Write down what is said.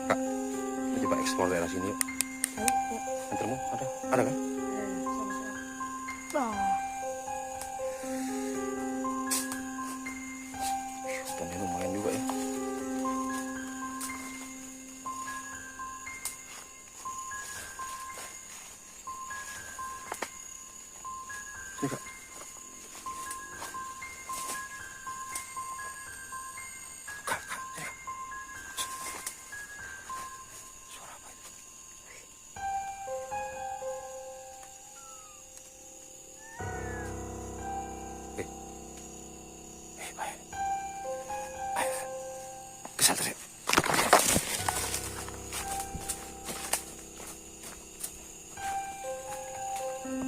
Kak, kita coba explore daerah sini yuk. Antermu ada kan? Dan ini